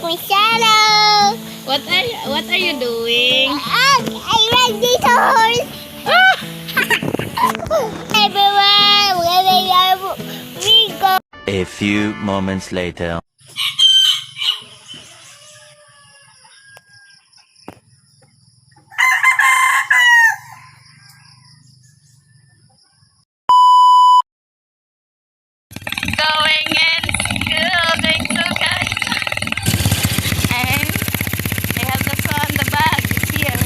my shadow. What are you doing? I ride this horse. Everywhere, wherever we go. A few moments later. Going in school, going to guys. And they have the saw on the bag here.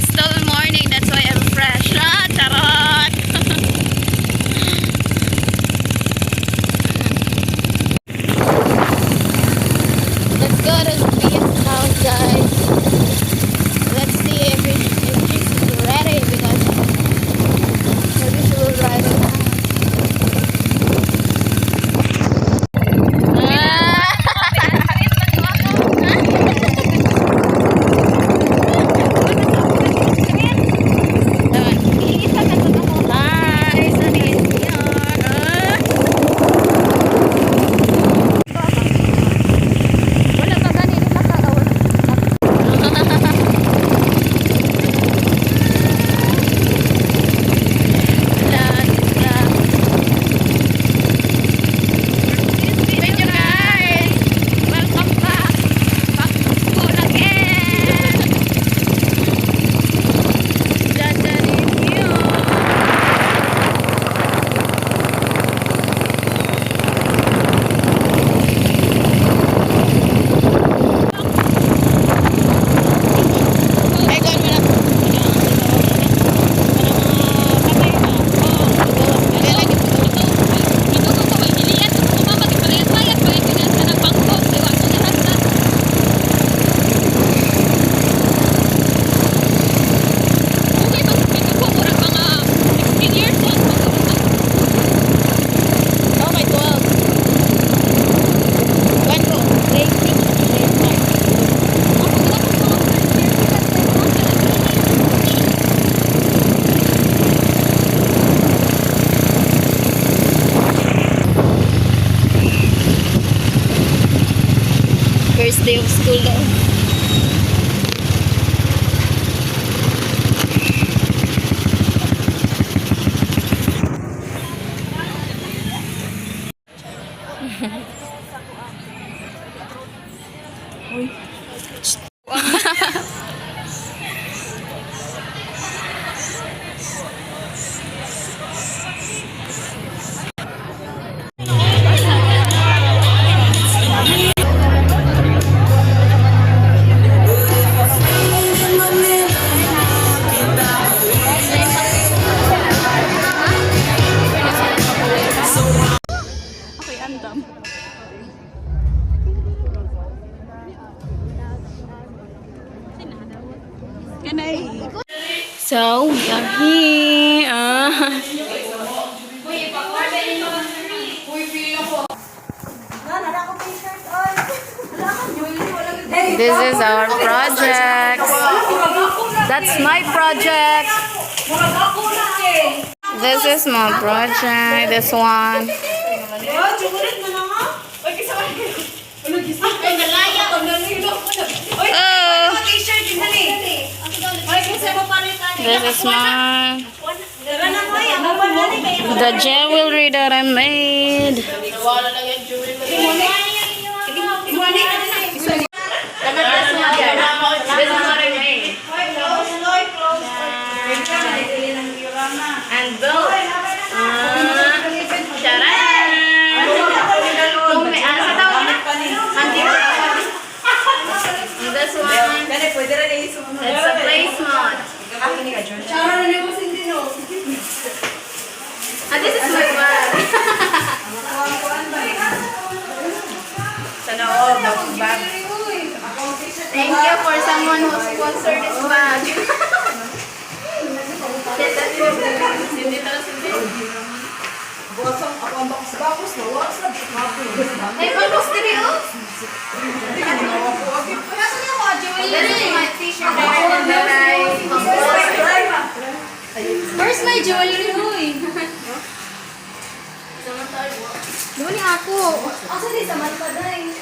Still morning, that's why I'm fresh. Ah, charot! Let's go to the beach house, guys. Let's see if she's ready because maybe she will ride it. First day of school daw. Okay, andam. So we are here. This is our project. That's my project. This is my project. This one. Oh. This is mine. The jewelry that I made. And both. This one. It's a placemat. This is my bag. Thank you for someone who sponsored this bag. Ay, bakos diri oh. Diri my t-shirt Where's my jewelry, Uy? Doon ni ako. Asa di sa mantaday?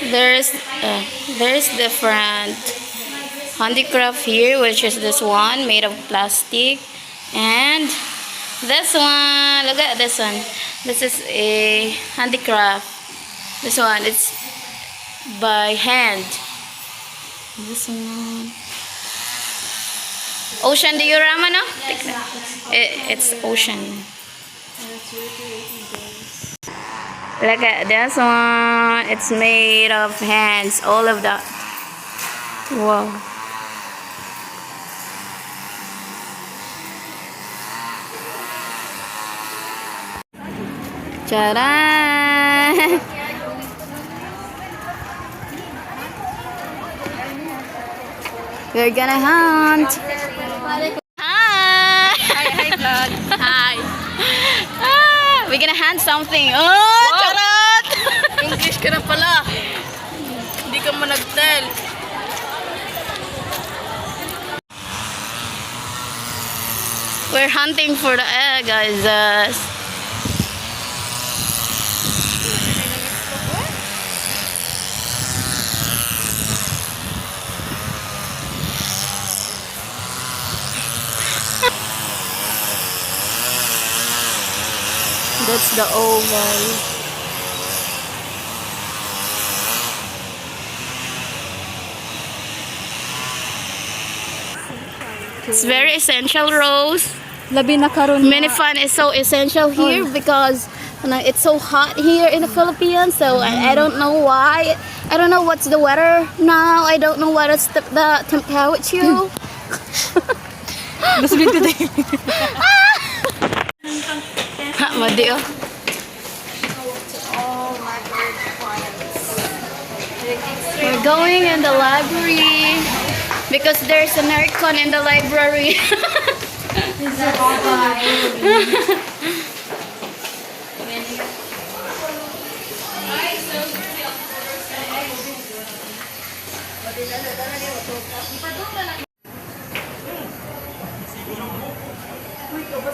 There's different handicraft here, which is this one made of plastic, and this one. Look at this one. This is a handicraft. This one, it's by hand. This one. Ocean diorama, no? It's ocean. Look at this one. It's made of hands. All of that. Wow. Charan! We're gonna hunt. Hi! Hi, vlog. Hi. We're gonna hunt something. Oh, charot! English ka na pala. Hindi ka mo nag-tell. We're hunting for the egg, guys. That's the oval. It's very essential, Rose. Labi na karon. Minifan is so essential here because it's so hot here in the Philippines. So I don't know why. I don't know what's the weather now. I don't know what is the temperature. Mas big today. Madi oh. We're going in the library because there's an aircon in the library.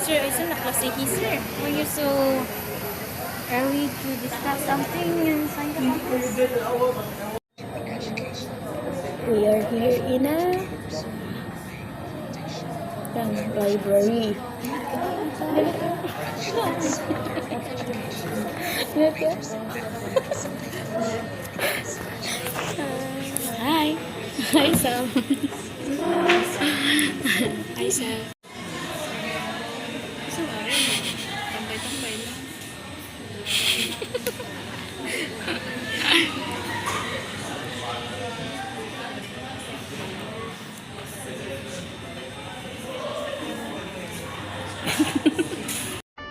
Sir, isn't that klase sir? Why you so early to discuss something inside the office? We are here in a library. Hi. Hi, Sam. Hi, Sam.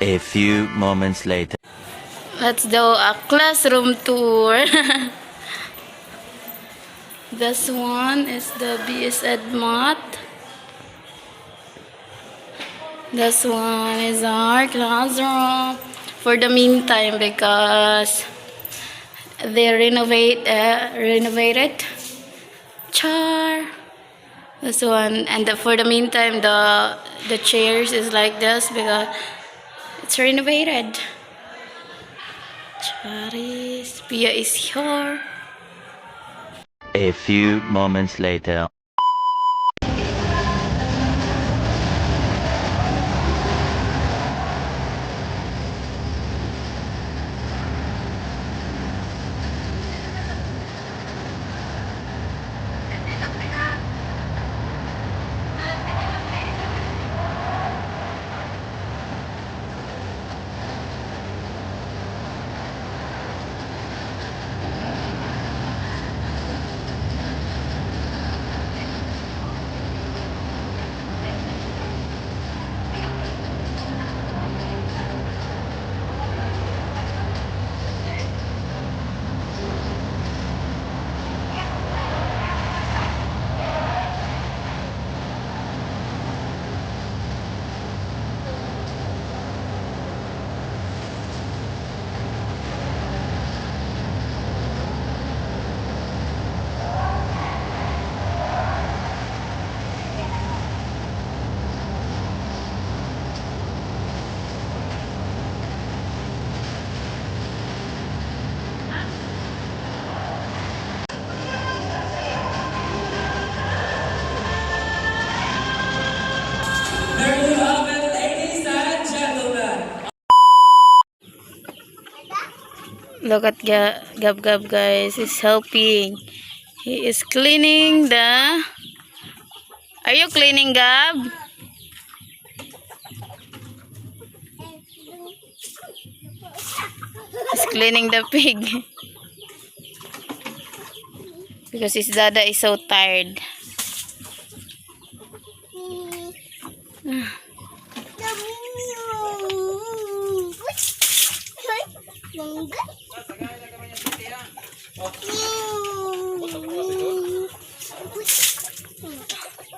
A few moments later. Let's do a classroom tour. This one is the BS Edmat. This one is our classroom for the meantime because they renovated. Char. This one, and for the meantime the chairs is like this because it's renovated. Charis, Pia is here. A few moments later. Look at Gab Gab, guys. He's helping. He is cleaning the... Are you cleaning, Gab? He's cleaning the pig. Because his dada is so tired.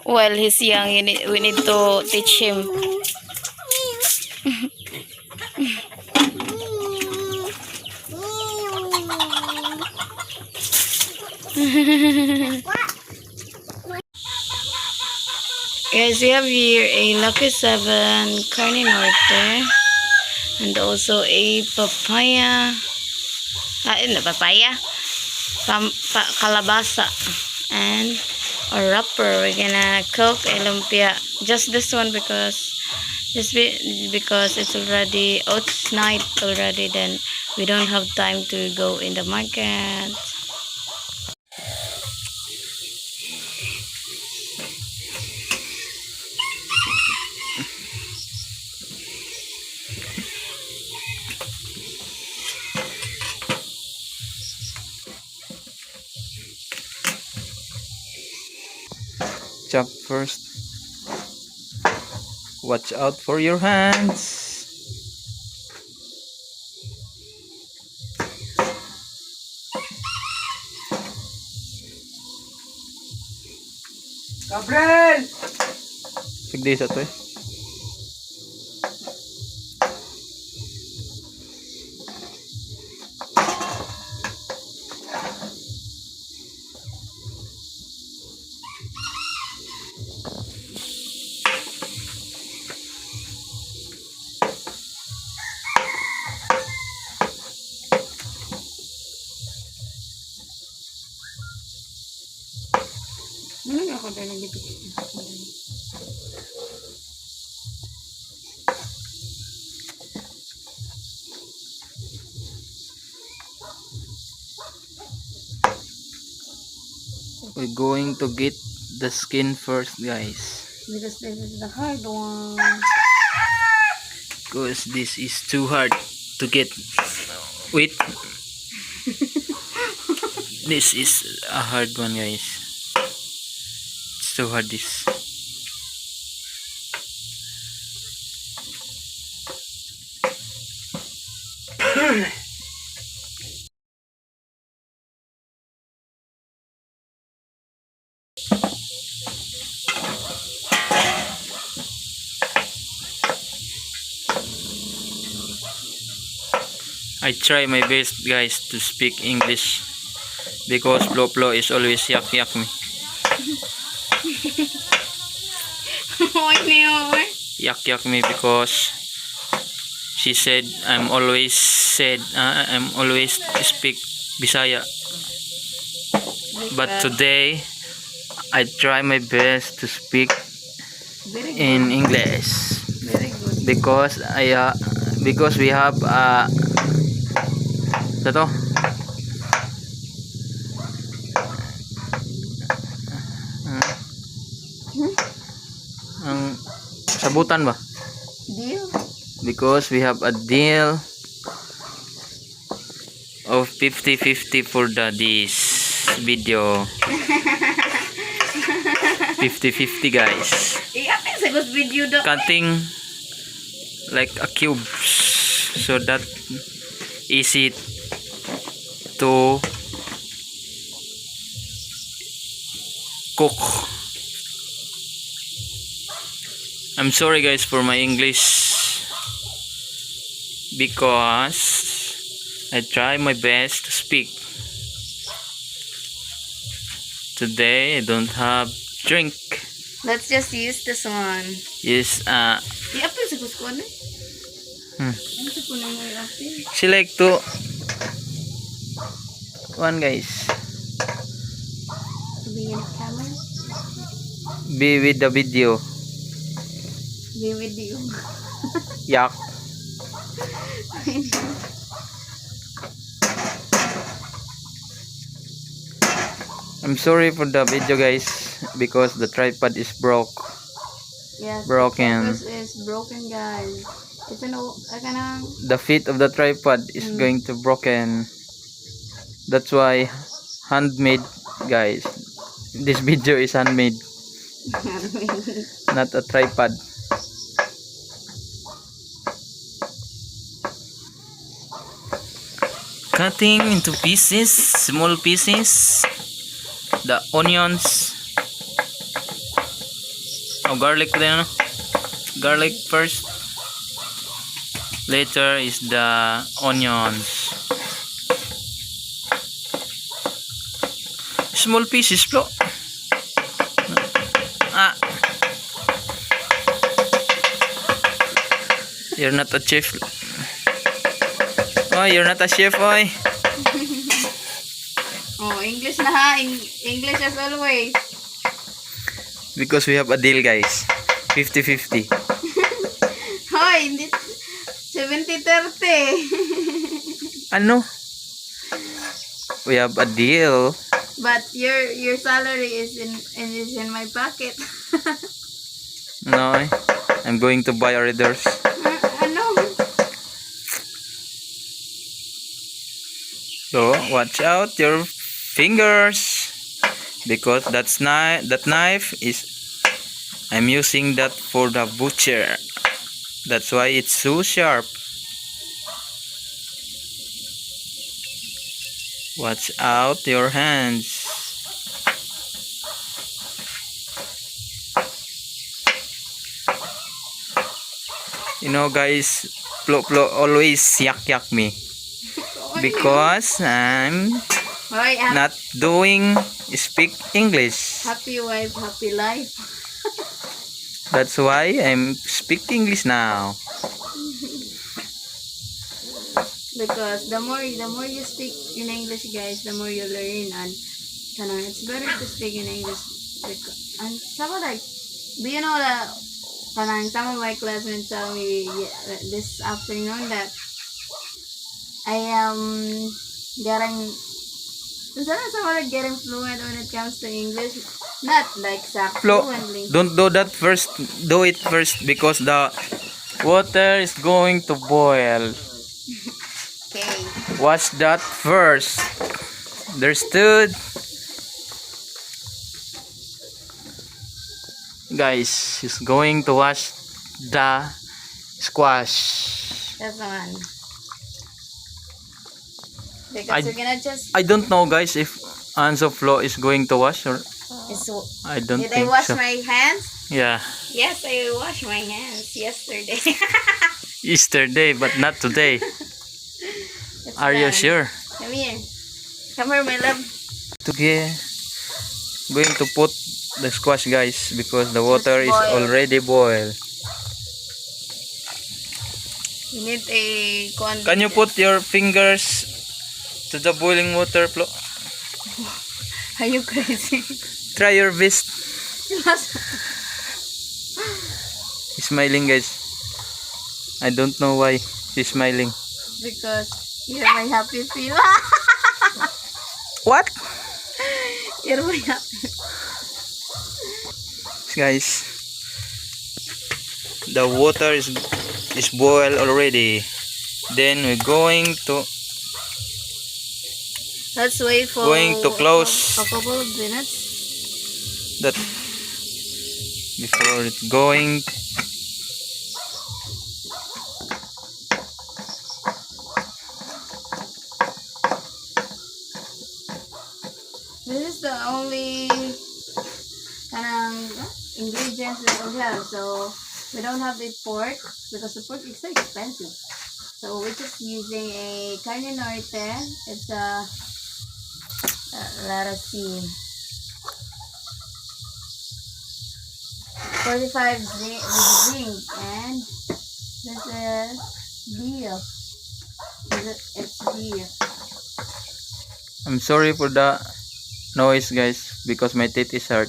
While he's young, we need to teach him. Guys, we have here a Lucky 7 Carne Norte and also a papaya. Papaya? Kalabasa and a wrapper. We're gonna cook a lumpia. Just this one because it's already it's night already. Then we don't have time to go in the market. Chop first. Watch out for your hands. Gabriel! Sigdi sa to eh. Ako din nagdipit. We're going to get the skin first, guys. Because this is the hard one. Because this is too hard to get. Wait. This is a hard one, guys. It's too hard, this. I try my best, guys, to speak English because Flo is always yak me. Yak me because she said I'm always speak Bisaya. But today I try my best to speak in English because we have ito ang sabutan ba? Deal? Because we have a deal of 50-50 for this video. 50-50, guys. Video do. Cutting like a cube so that easy to cook. I'm sorry, guys, for my English because I try my best to speak. Today I don't have drink. Let's just use this one. Yes, I-apple sa kuskon eh. Ano sa puno mo i-apple? select to one, guys. Sabihin ng camera. Be with the video. Be with you. Yak. I'm sorry for the video guys because the tripod is Yes, broken. the focus is broken, guys. It's The feet of the tripod is going to broken. That's why handmade guys. This video is handmade, not a tripod. Cutting into pieces, small pieces, the onions. Oh, garlic then, no? Garlic first. Later is the onions. Small pieces, bro. Ah. You're not a chef. Oh, you're not a chef, oy. Oh, English na ha. English as always. Because we have a deal, guys. 50-50. Hoy, hindi 70-30. Ano? We have a deal. But your salary is in my pocket. No, I'm going to buy orders. Ano? So, watch out your fingers. Because that knife is, I'm using that for the butcher. That's why it's so sharp. Watch out your hands. You know guys, Plo always yak me. Because I'm Hoy, not doing speak English. happy wife, happy life. That's why I'm speak English now. Because the more you speak in English, guys, the more you learn, and it's better to speak in English. And some of like, do you know that some of my classmates tell me this afternoon that I am getting fluent when it comes to English, not like Flo, fluently. don't do that first. Do it first because the water is going to boil. Okay. Wash that first. Understood? Guys, she's going to wash the squash. That's the one. Because I- we're gonna just. I don't know guys if Anzo Flo is going to wash or I don't Did I think wash so. my hands? Yeah, Yes, I washed my hands yesterday. yesterday but not today. It's Are you done. sure? Come here. Come here, my love. Today, going to put the squash guys because the water is boiled. already boiled. You need a Can you put your fingers to the boiling water, Flo? Are you crazy? Try your best. Smiling guys. I don't know why she's smiling. Because you're my happy feel. What? You're my happy. Guys, the water is boiled already. Then we're going to Let's wait for Going to close. a couple of minutes. that before it's going. This is the only ingredients that we have. So we don't have the pork because the pork is so expensive. So we're just using a carne norte. It's let us see, 45 with zinc, and this is beef. It's beef. I'm sorry for the noise guys because my teeth is hurt.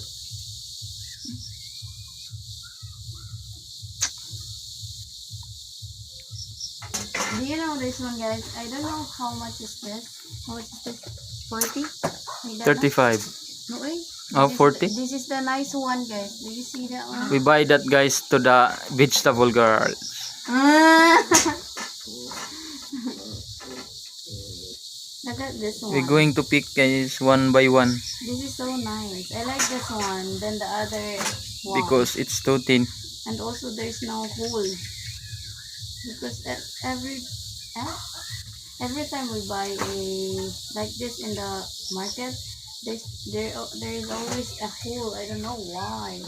Do you know this one, guys? I don't know how much is this. How much is this? 40? Like that, no? 35. No way. Oh, 40. This is the nice one, guys. Did you see that one? We buy that, guys, to the vegetable girl. Look at this one. We're going to pick, guys, one by one This is so nice. I like this one. Then the other one. because it's too thin. And also there's no hole. Because every time we buy a like this in the market, there is always a hole. I don't know why.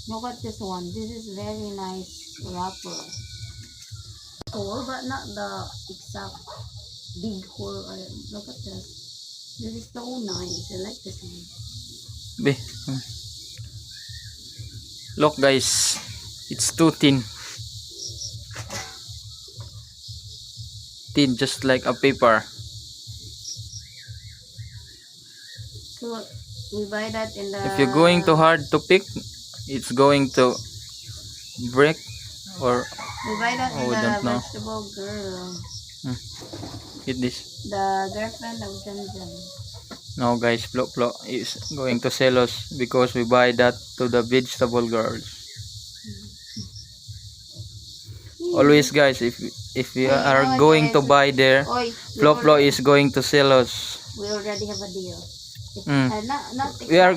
Look at this one. This is very nice wrapper. Hole, but not the exact big hole. Look at this. This is so nice. I like this one. Be. Look, guys, it's too thin. Thin, just like a paper. So we buy that in the. If you're going too hard to pick, it's going to break or We buy that in we the don't know. vegetable girl. hit this. The girlfriend of Janjan. No, guys, Flo is going to sell us because we buy that to the vegetable girls. Always, guys, if we are going to buy there, Oi, Flo is going to sell us. we already have a deal. Not We are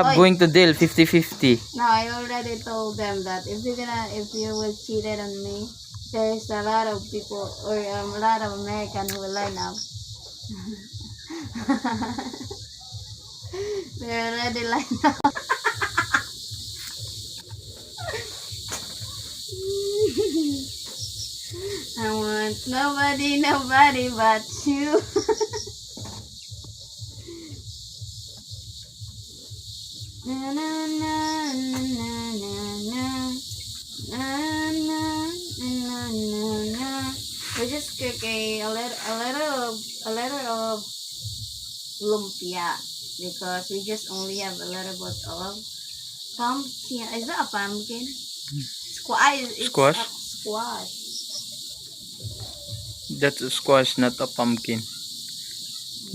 Oi. going to deal 50-50. No, I already told them that if you will cheated on me, there's a lot of people or a lot of American who will line up. They're already lined up. I want nobody but you. Na na na na na na na na na na na. We just cook a little of lumpia because we just only have a little bit of pumpkin. Is that a pumpkin? Squash. It's Squash? A squash. That's a squash, not a pumpkin.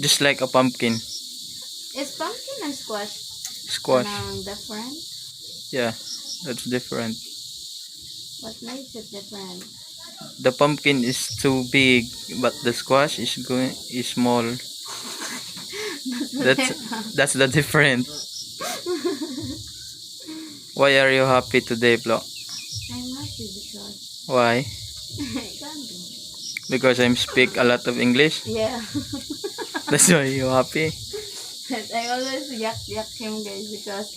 Just like a pumpkin. Is pumpkin and squash Squash. different? Yeah, that's different. What makes it different? The pumpkin is too big, but the squash is small. That's the difference. Why are you happy today, Flo? I'm happy because Why? I can't do. Because I speak a lot of English. Yeah. That's why you're happy. I always yak him, guys, because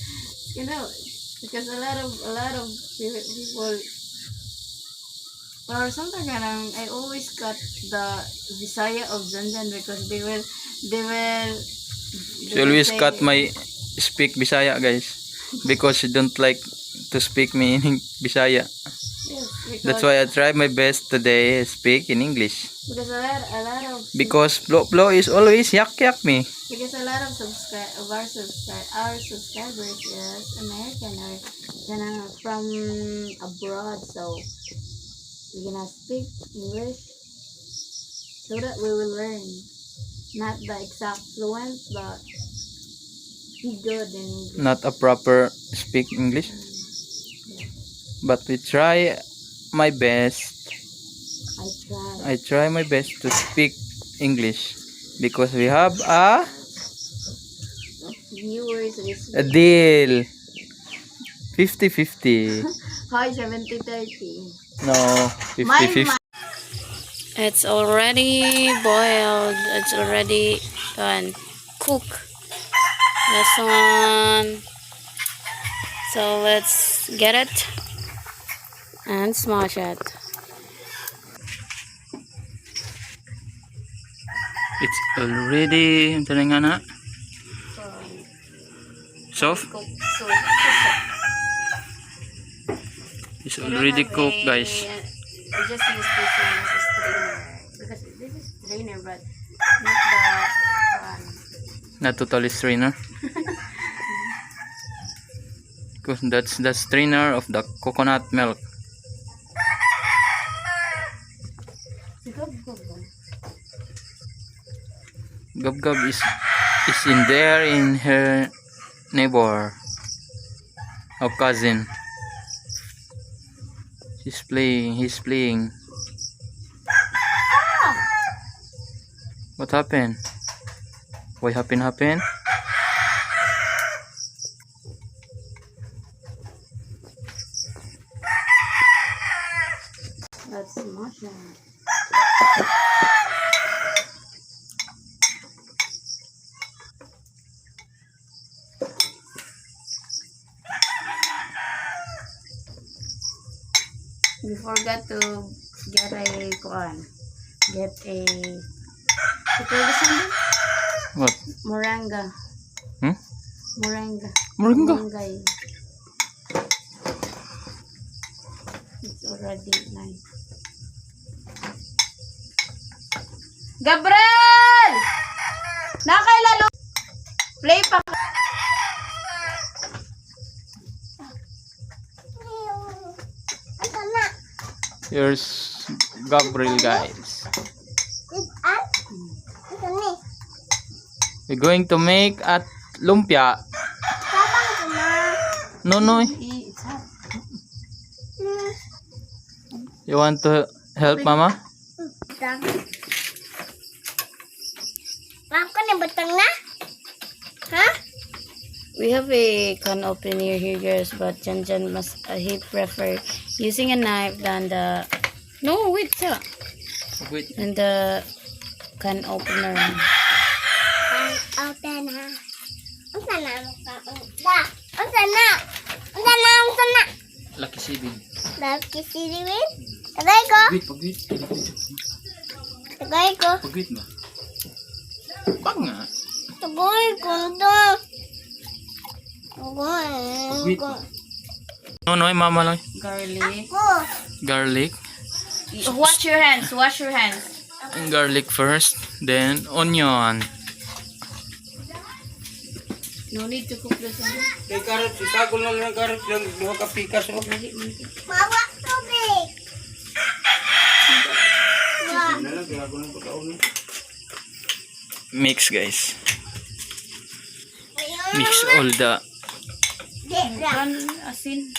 because a lot of people or something I always got the Visaya of Zanjan because they will She always say- cut my speak Bisaya, guys, because she don't like to speak me in Bisaya. Yes, because, That's why I try my best today speak in English. because a lot of Because Flo is always yak me. because a lot of our subscribers is American or from abroad, so we're gonna speak English so that we will learn, not the exact fluent, but be good in English. Not a proper speak English, but we try my best. I try my best to speak English because we have Viewers a deal. 50-50. hi 70-30. No, 50-50. It's already boiled. It's already done. Cook. This one. So let's get it and smash it. It's already soft. Cook. So It's already cooked, guys. I just use this one as a strainer because this is strainer, but not the one. Not totally strainer. Because that's the strainer of the coconut milk. Gab is in there in her neighbor or cousin. He's playing. What happened? What happened? That's Masha. We forgot to get a What? moringa. Hmm? Moringa. Moringa? Moringa. It's already 9. Gabriel! Nakailalo. Play pa. Here's Gabriel, guys. We're going to make at lumpia. No. It's hot. You want to help, Mama? Ma'am, ka na batang na? Ha? We have a can opener here, guys, but Jan he prefer using a knife than the Wait. than the can opener. Open ha. Ang sana mo ka. Ang sana. Lucky sibig. Lucky siriwin. Tagay ko. Pagwit. Tagay ko. Pagwit mo. Pag nga. Tagay ko to. Tagay ko. No, Mama lang. Garlic. Garlic. Wash your hands. Garlic first, then onion. No need to cook this one. Kay karot, isagol na lang karot lang, duha ka pikas o. Mawak tubig. Na lang, kaya ako ng pagkaon. Mix, guys. Mix all the. Asin.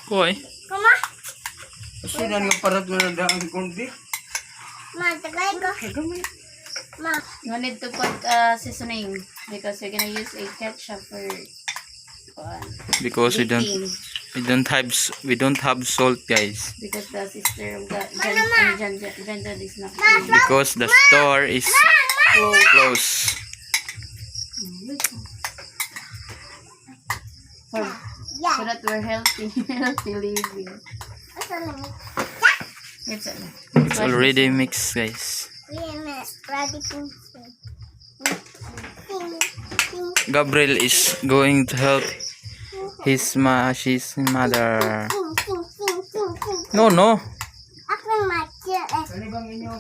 Hoy. Kuma. Asinan nga parat mo na daang kundi. Ma, tagay ko. Ma. No need to put seasoning because we're gonna use a ketchup for Because we dipping. don't have salt, guys. Because the sister of Jan is not Because the store is closed. So that we're healthy living. It's already mixed, guys. Gabriel is going to help his mother. No. Ako matcha eh. Ano bang inyo?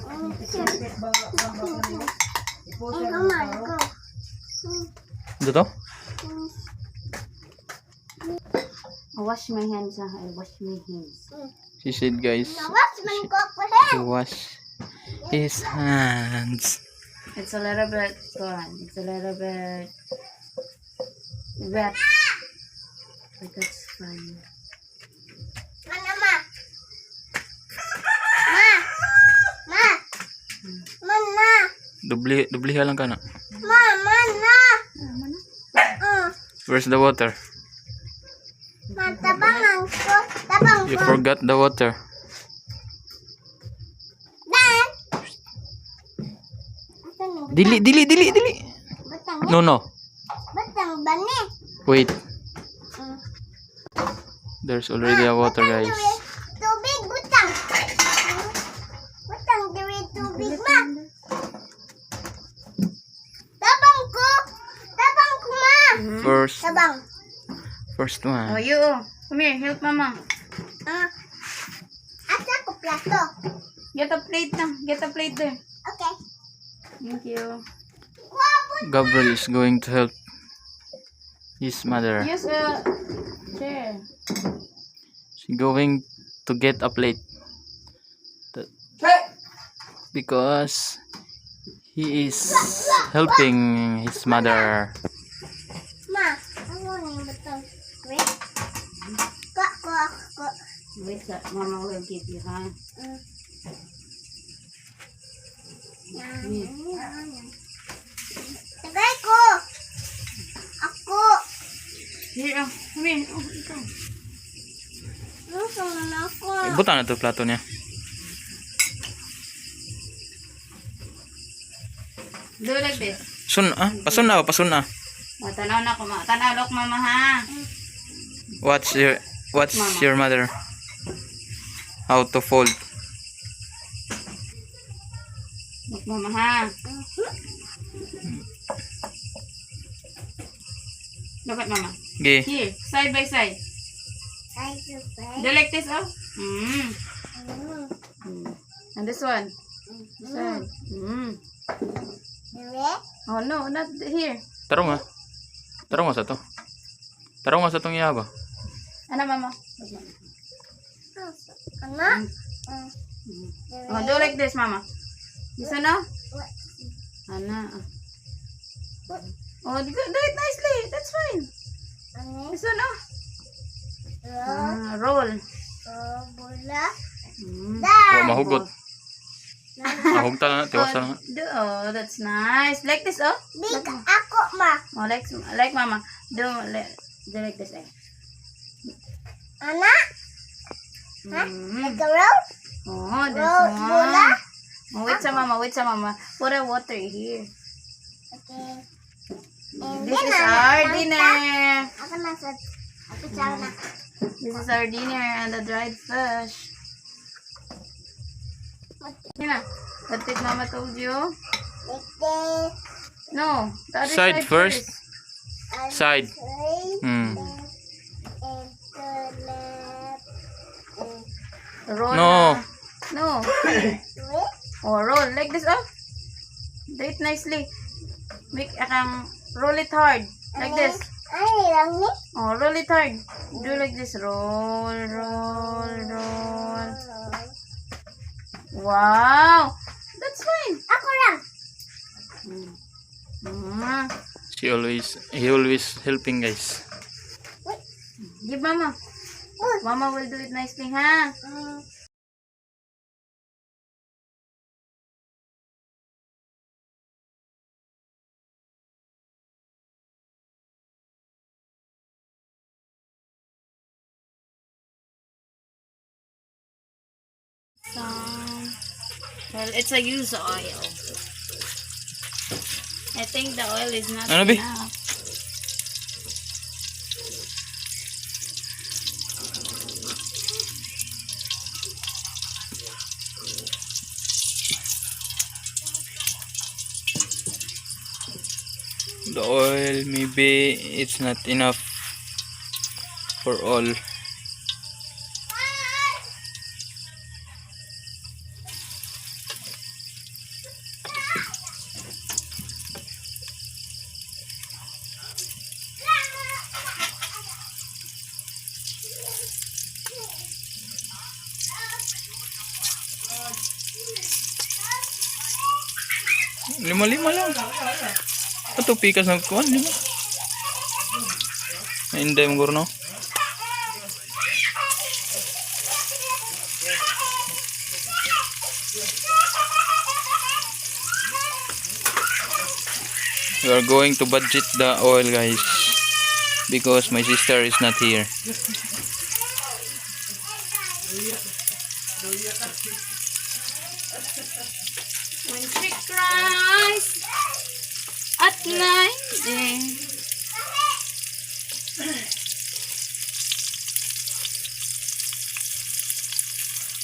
Dito? I wash my hands. She said, guys, What's my to wash his hands. It's a little bit It's a little bit wet. But that's fine. Mana ma? Mana? Dublihan lang ka na. Mana? Where's the water? Tabangan ko. Tabang You ko. forgot the water. Dan. Dili. Batang No. Batang bani. Wait. There's already a water, guys. Tubig butang. Butang diri tubig ma. Tabang ko ma. First Oh, one. you. Come here. Help mama. Asa ko plato. Get a plate na. Get a plate there. Okay. Thank you. Gabriel is going to help his mother. Use a chair. She's going to get a plate. Because He is helping his mother. Ma, ano yung betul? Wait. Kak. Wait, Mama will give you, ha? Tagay ko. Ako. Here, come here. Oh, ikaw. Gusto na ako. Buta na to plato niya. Do like this. Pasun na. Tanaw na ko, tanaw ko, Mama, ha? Watch your mother. How to fold. Look, Mama, ha? Look at Mama. Okay. Here, side by side. Ay, super. Do like this, oh. And this one. Side. Oh, no, not here. Tarong nga sa to. Tarong nga sa tong iya ba? Ano, Mama? Anak. Oh, do like this, Mama. This one, oh. Ana. Oh, do it nicely. That's fine. This one, oh. Roll. Bola. Wa mahugot. Mahugta na, tiwasa na. Oh, that's nice. Like this, oh. Big ako, ma. Oh, like Mama. Do like this, eh. Anak. Like a road. Oh, this Bola. one. Oh, wait sa Mama. Put a water here. Okay. And This then, is our dinner. Ako nasa. Ako tsaka na. This is our dinner and the dried fish. You know, what did Mama told you? Like this. No, the other Side side first. And Side. right. Hmm. And to left. And Roll. No. No. wait. Oh, roll like this. Oh, do it nicely. Make roll it hard like this. Ay, lang ni. Oh, roll it hard. Do like this. Roll. Wow, that's fine. Ako lang. He always helping, guys. Give Mama. Mama will do it nicely, ha? Well, it's a used oil. I think the oil is not Ano, Bi? enough. The oil, maybe it's not enough for all. Lima lang. Ito pikas ng kuwan, lima. Nainday mo guro, no? We are going to budget the oil, guys, because my sister is not here. When she cries at night,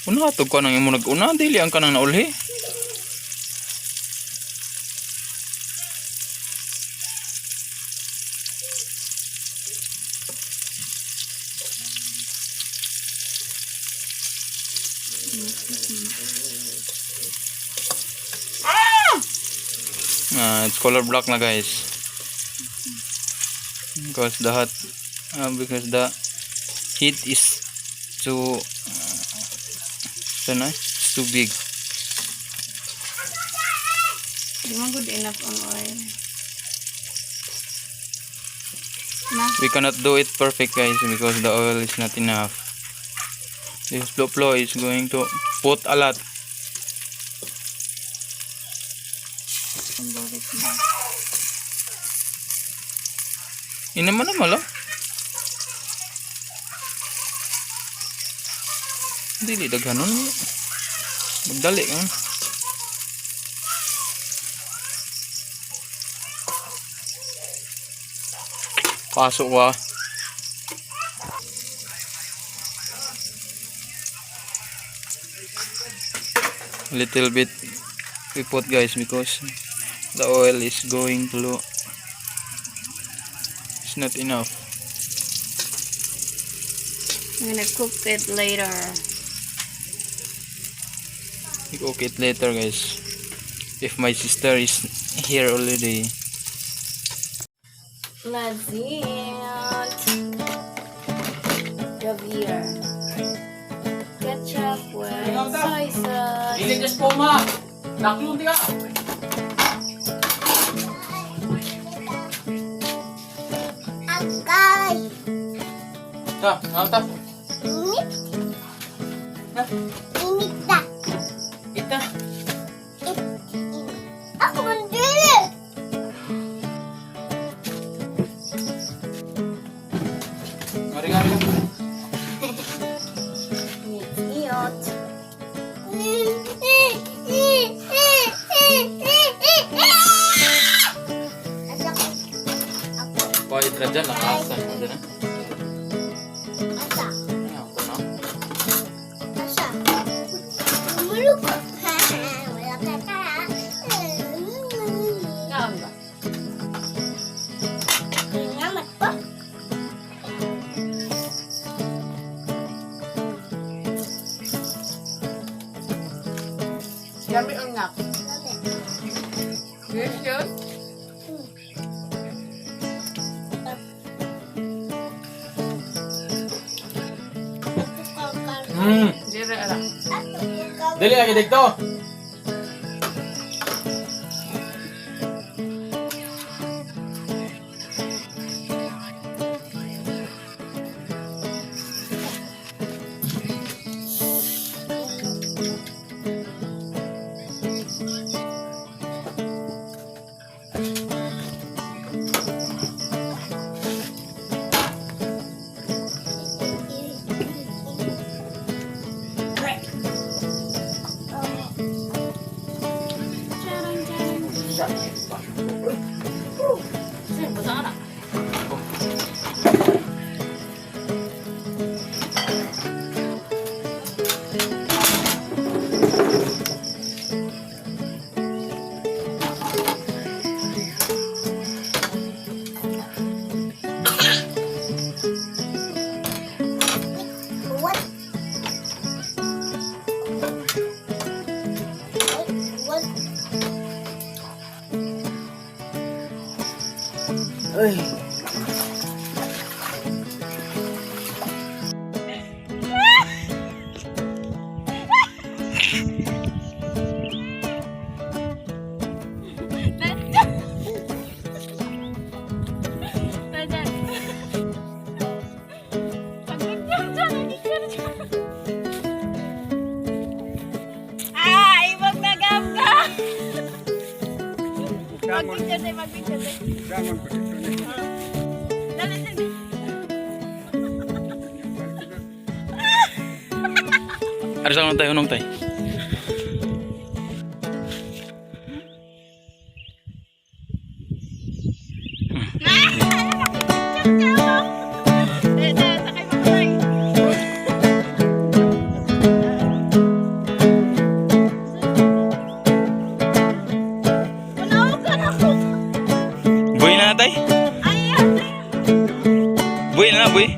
Una to ka nang imo nag-una, dili ang kanang naulhi. It's color black na, guys, because the heat is too it's too big. Di man good enough ang oil. Na? We cannot do it perfect, guys, because the oil is not enough. This Flo is going to put a lot. Ang balik na. Inaman naman lang. Dili daghanon. Magdali kan. Pasok wa. Little bit we put, guys, because the oil is going to low. It's not enough. I'm gonna cook it later. We cook it later, guys. If my sister is here already. Let's eat. Gravir. Ketchup with soy sauce. Ini just poma. Naklong tiga. Agay. Ta, ta. Init. Init na. Ita. Ako hindi. Mari-mari. Iot. Pahit na dyan, nakasa. Ano na? Asa? Ayan ko na. Asa? Umulog ko. Wala ka ka. Kaon ba? Ngamat po. Gabi or not? Yes, yun. Dire ala. Dali lagi dito. Sino ba sana? What? What? Ay. Gangon pa dito. Ada sa tayo, unong tayo. Buhay na tayo. Buhay na, buhay.